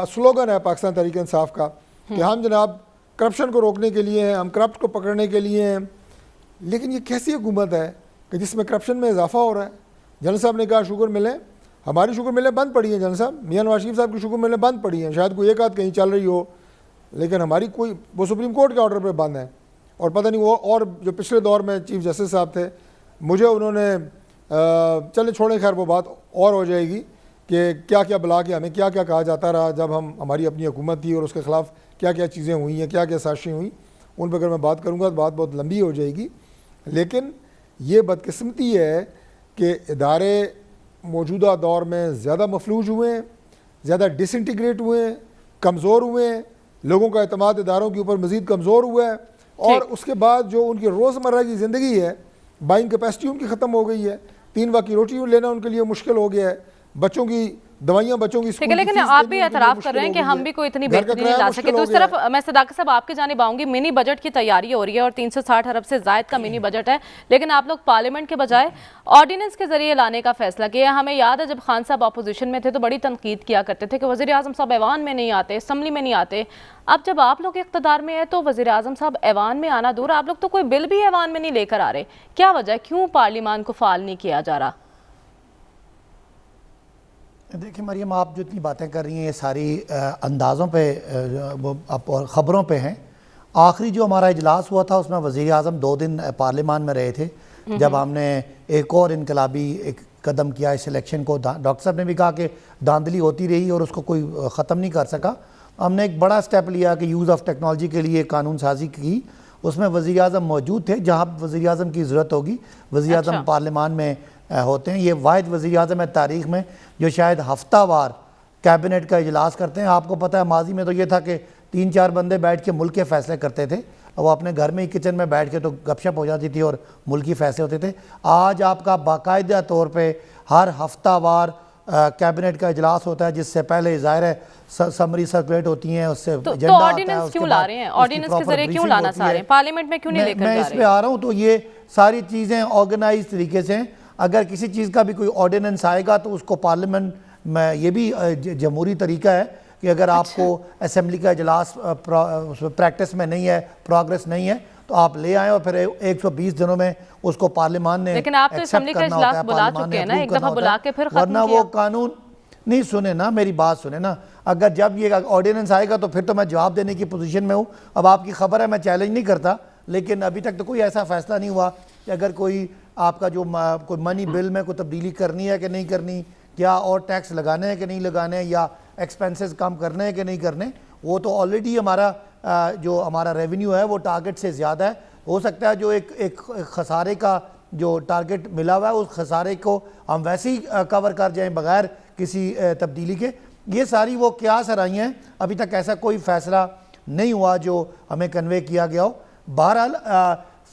स्लोगन है पाकिस्तान तहरीक इंसाफ का कि हम जनाब करप्शन को रोकने के लिए हैं, हम करप्ट को पकड़ने के लिए हैं। लेकिन ये कैसी हुकूमत है कि जिसमें करप्शन में इजाफा हो रहा है? जनरल साहब ने कहा शुगर मिलें, हमारी शुगर मिलें बंद पड़ी हैं। जनरल साहब, मियां नवाज शरीफ साहब की शुगर मिलें बंद पड़ी हैं, शायद कोई एक आध कहीं चल रही हो, लेकिन हमारी कोई, वो सुप्रीम कोर्ट के ऑर्डर पर बंद है। और पता नहीं वो, और जो पिछले दौर में चीफ जस्टिस साहब थे, मुझे उन्होंने चले छोड़े, खैर वो बात और हो जाएगी कि क्या क्या बुला के हमें क्या क्या कहा जाता रहा जब हमारी अपनी हुकूमत थी और उसके ख़िलाफ़ क्या क्या चीज़ें हुई हैं, क्या क्या साजिशें हुई, उन पर अगर मैं बात करूँगा तो बात बहुत लंबी हो जाएगी। लेकिन ये बदकिस्मती है कि इदारे मौजूदा दौर में ज़्यादा मफलूज हुए हैं, ज़्यादा डिसइंटीग्रेट हुए हैं, कमज़ोर हुए हैं, लोगों का एतमाद इदारों के ऊपर मज़ीद कमज़ोर हुआ है। और उसके बाद जो उनकी रोज़मर्रा की ज़िंदगी है, बाइंग कैपेसिटी उनकी ख़त्म हो गई है, 3 वक्त की रोटी लेना उनके लिए मुश्किल हो गया है, बच्चों की दवाइयाँ, बच्चों की स्कूल की लेकिन फीस आप भी देनी एतराफ़ कर रहे हैं कि हम भी कोई इतनी बेहतरी नहीं ला सके। तो इस तरफ मैं सदाकत साहब आपकी जानिब आऊंगी। मिनी बजट की तैयारी हो रही है और 360 अरब से ज़ायद का मिनी बजट है, लेकिन आप लोग पार्लियामेंट के बजाय ऑर्डिनेंस के जरिए लाने का फैसला किया। हमें याद है जब खान साहब अपोजिशन में थे तो बड़ी तनकीद किया करते थे कि वज़ीर आज़म साहब ऐवान में नहीं आते, असम्बली में नहीं आते। अब जब आप लोग इक़्तिदार में है तो वज़ीर आज़म साहब ऐवान में आना दूर, आप लोग तो कोई बिल भी ऐवान में नहीं लेकर आ रहे। क्या वजह, क्यों पार्लियामान को फ़ाल नहीं किया जा रहा? देखिए मरियम, आप जो इतनी बातें कर रही हैं ये सारी अंदाज़ों पे वो आप और ख़बरों पे हैं। आखिरी जो हमारा इजलास हुआ था उसमें वज़ीर आज़म 2 दिन पार्लियामान में रहे थे, जब हमने एक और इनकलाबी एक कदम किया इस इलेक्शन को। डॉक्टर साहब ने भी कहा कि धांधली होती रही और उसको कोई ख़त्म नहीं कर सका। हमने एक बड़ा स्टेप लिया कि यूज़ ऑफ टेक्नोलॉजी के लिए कानून साजी की। उसमें वज़ीर आज़म मौजूद थे, जहाँ वज़ीर आज़म की ज़रूरत होगी वज़ीर आज़म पार्लियामान में होते हैं। ये वाहिद वज़ीर आज़म है तारीख़ में जो शायद हफ्तावार कैबिनेट का इजलास करते हैं। आपको पता है माजी में तो ये था कि 3-4 बंदे बैठ के मुल्क के फ़ैसले करते थे, वो अपने घर में ही किचन में बैठ के तो गपशप हो जाती थी और मुल्की फ़ैसले होते थे। आज आपका बाकायदा तौर पे हर हफ्तावार कैबिनेट का इजलास होता है, जिससे पहले ज़ाहिर है समरी सर्कुलेट होती हैं, उससे तो ऑर्डिनेंस क्यों ला रहे हैं? ऑर्डिनेंस के जरिए क्यों लाना चाह रहे हैं? पार्लियामेंट में क्यों नहीं लेकर जा रहे हैं? मैं इस पे आ रहा हूँ। तो ये सारी चीज़ें ऑर्गेनाइज तरीके से, अगर किसी चीज़ का भी कोई ऑर्डिनेंस आएगा तो उसको पार्लियामेंट में, ये भी जमहूरी तरीका है कि अगर आपको असेंबली का इजलास प्रैक्टिस में नहीं है, प्रोग्रेस नहीं है, तो आप ले आएँ और फिर 120 दिनों में उसको पार्लियामान ने, लेकिन आप तो असेंबली का इजलास बुला चुके हैं ना, एक दफ़ा बुला के फिर वरना वो कानून नहीं। सुने ना, मेरी बात सुने ना, अगर जब ये ऑर्डिनेंस आएगा तो फिर तो मैं जवाब देने की पोजीशन में हूँ। अब आपकी खबर है, मैं चैलेंज नहीं करता, लेकिन अभी तक तो कोई ऐसा फैसला नहीं हुआ कि अगर कोई आपका जो कोई मनी बिल में कोई तब्दीली करनी है कि नहीं करनी, क्या और टैक्स लगाने हैं कि नहीं लगाने हैं, या एक्सपेंसेस कम करने हैं कि नहीं करने। वो तो ऑलरेडी हमारा जो हमारा रेवेन्यू है वो टारगेट से ज़्यादा है। हो सकता है जो एक खसारे का जो टारगेट मिला हुआ है उस खसारे को हम वैसे ही कवर कर जाएं बगैर किसी तब्दीली के। ये सारी वो क्या सराहियाँ हैं, अभी तक ऐसा कोई फ़ैसला नहीं हुआ जो हमें कन्वे किया गया हो। बहरहाल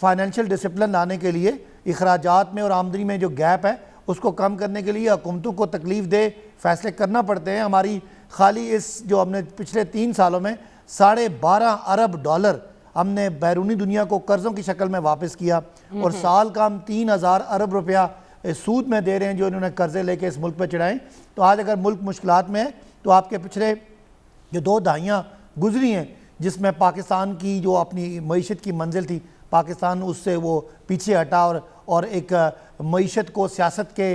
फाइनेंशियल डिसिप्लिन लाने के लिए अखराजात में और आमदनी में जो गैप है उसको कम करने के लिए हुकूमतों को तकलीफ दे फैसले करना पड़ते हैं। हमारी खाली इस जो हमने पिछले 3 सालों में $12.5 अरब हमने बैरूनी दुनिया को कर्ज़ों की शक्ल में वापस किया, और साल का हम 3,000 अरब रुपया सूद में दे रहे हैं जो इन्होंने कर्ज़े लेके इस मुल्क पे चढ़ाएं। तो आज अगर मुल्क मुश्किलात में है तो आपके पिछले जो 2 दहाइयाँ गुजरी हैं जिसमें पाकिस्तान की जो अपनी मईशत की मंजिल थी, पाकिस्तान उससे वो पीछे हटा और एक मईशत को सियासत के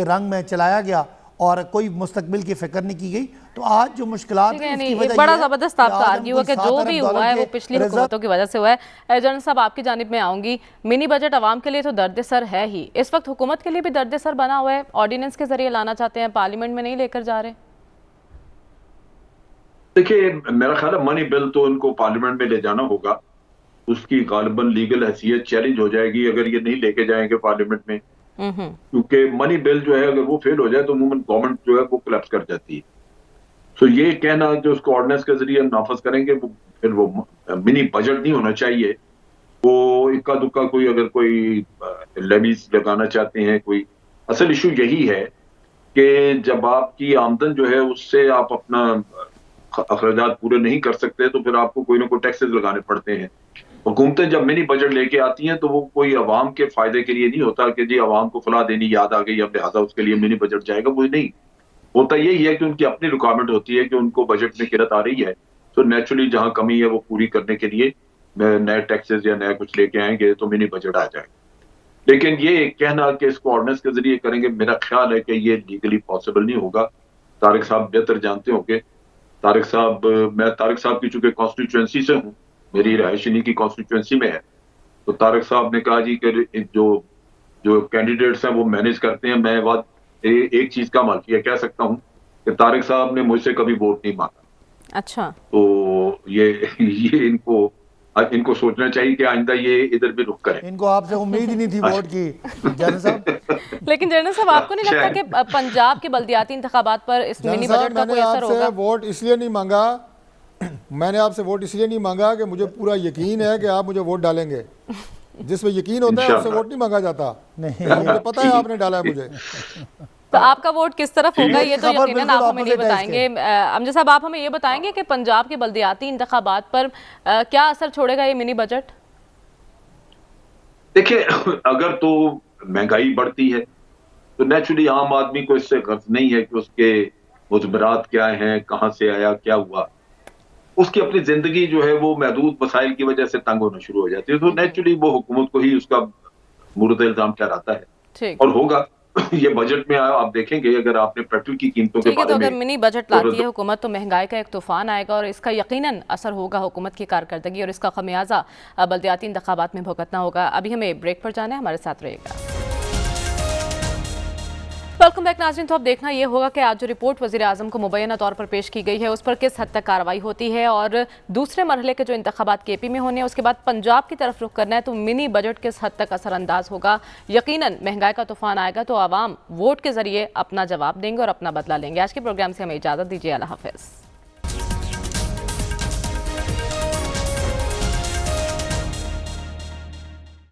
रंग में चलाया गया और कोई मुस्तकबिल की फिक्र नहीं की गई। तो आज जो मुश्किलात है उसकी वजह बड़ा ज़बरदस्त आपका आर्ग्यू है कि जो भी हुआ है वो पिछली हुकूमतों की वजह से हुआ है। जनरल साहब, आपकी जानिब में आऊँगी। मिनी बजट आवाम के लिए तो दर्द सर है ही, इस वक्त हुकूमत के लिए भी दर्द सर बना हुआ है। ऑर्डिनेंस के जरिए लाना चाहते हैं, पार्लियामेंट में नहीं लेकर जा रहे। देखिए, मेरा ख्याल है मनी बिल तो उनको पार्लियामेंट में ले जाना होगा, उसकी गालिबन लीगल हैसियत चैलेंज हो जाएगी अगर ये नहीं लेके जाएंगे पार्लियामेंट में, क्योंकि मनी बिल जो है अगर वो फेल हो जाए तो अमूमन गवर्नमेंट जो है वो कोलैप्स कर जाती है। तो ये कहना जो उसको ऑर्डिनेंस के जरिए नाफज करेंगे वो फिर वो मिनी बजट नहीं होना चाहिए, वो इक्का दुक्का कोई अगर कोई लेवीज लगाना चाहते हैं कोई। असल इशू यही है कि जब आपकी आमदन जो है उससे आप अपना अखराजात पूरे नहीं कर सकते तो फिर आपको कोई ना कोई टैक्सेस लगाने पड़ते हैं। हुकूमतें जब मिनी बजट लेके आती हैं तो वो कोई अवाम के फायदे के लिए नहीं होता कि जी अवाम को फला देनी याद आ गई अब लिहाजा उसके लिए मिनी बजट जाएगा, वो नहीं होता। यही है कि उनकी अपनी रिक्वायरमेंट होती है कि उनको बजट में किरत आ रही है तो नेचुरली जहां कमी है वो पूरी करने के लिए नए टैक्सेस या नया कुछ लेके आएंगे तो मिनी बजट आ जाएगा। लेकिन ये कहना कि इसको ऑर्डिनेंस के जरिए करेंगे, मेरा ख्याल है कि ये लीगली पॉसिबल नहीं होगा। तारिक साहब बेहतर जानते होंगे, मैं तारिक साहब की चूंकि कॉन्स्टिट्यूएंसी से हूँ, मेरी रहायश इन्हीं की कॉन्स्टिट्यूएंसी में है, तो तारिक साहब ने कहा जी कि जो कैंडिडेट्स हैं वो मैनेज करते हैं। मैं बात एक चीज का मालकिया कह सकता हूँ कि तारिक साहब ने मुझसे कभी वोट नहीं मांगा। अच्छा, तो ये इनको सोचना चाहिए कि आइंदा ये इधर भी रुक करें। इनको आपसे उम्मीद ही नहीं थी वोट की जनरल साहब। लेकिन जनरल साहब, आपको नहीं लगता कि पंजाब के बल्दियाती इंतखाबात पर इस मिनी बजट का कोई असर होगा? वोट इसलिए नहीं मांगा, मैंने आपसे वोट इसलिए नहीं मांगा कि मुझे पूरा यकीन है कि आप मुझे वोट डालेंगे। जिसमें यकीन होता है उससे वोट नहीं मांगा जाता। नहीं, मुझे पता है आपने डाला है मुझे। तो आपका वोट किस तरफ होगा ये तो यकीनन आप हमें नहीं बताएंगे। अमजद साहब, आप हमें ये बताएंगे कि पंजाब के बल्दियाती इंतखाबात पर क्या असर छोड़ेगा ये मिनी बजट? देखिए, अगर तो महंगाई बढ़ती है तो नेचुरली आम आदमी को इससे गर्ज नहीं है कि उसके मुजबरात क्या हैं, कहां से आया, क्या हुआ। उसकी अपनी जिंदगी जो है वो महदूद वसाइल की वजह से तंग होना शुरू हो जाती है, तो नेचुरली वो हुकूमत को ही उसका मुर्द इल्जाम ठहराता है और होगा। ये बजट में आप देखेंगे, अगर आपने पेट्रोल की कीमतों के ठीक है, तो बारे अगर में मिनी बजट लाती है हुकूमत तो महंगाई का एक तूफान आएगा और इसका यकीनन असर होगा हुकूमत की कारकर्दगी और इसका खमियाजा बल्दियाती इंतखाबात में भुगतना होगा। अभी हमें ब्रेक पर जाना है, हमारे साथ रहिएगा। वेलकम बैक नाज़रीन। तो अब देखना ये होगा कि आज जो रिपोर्ट वज़ीर आज़म को मुबैना तौर पर पेश की गई है उस पर किस हद तक कार्रवाई होती है और दूसरे मरहले के जो इंतखाबात केपी में होने हैं उसके बाद पंजाब की तरफ रुख करना है तो मिनी बजट किस हद तक असरअंदाज होगा। यकीनन महंगाई का तूफान आएगा तो आवाम वोट के जरिए अपना जवाब देंगे और अपना बदला लेंगे। आज के प्रोग्राम से हमें इजाज़त दीजिए। अल्लाह हाफ़िज़।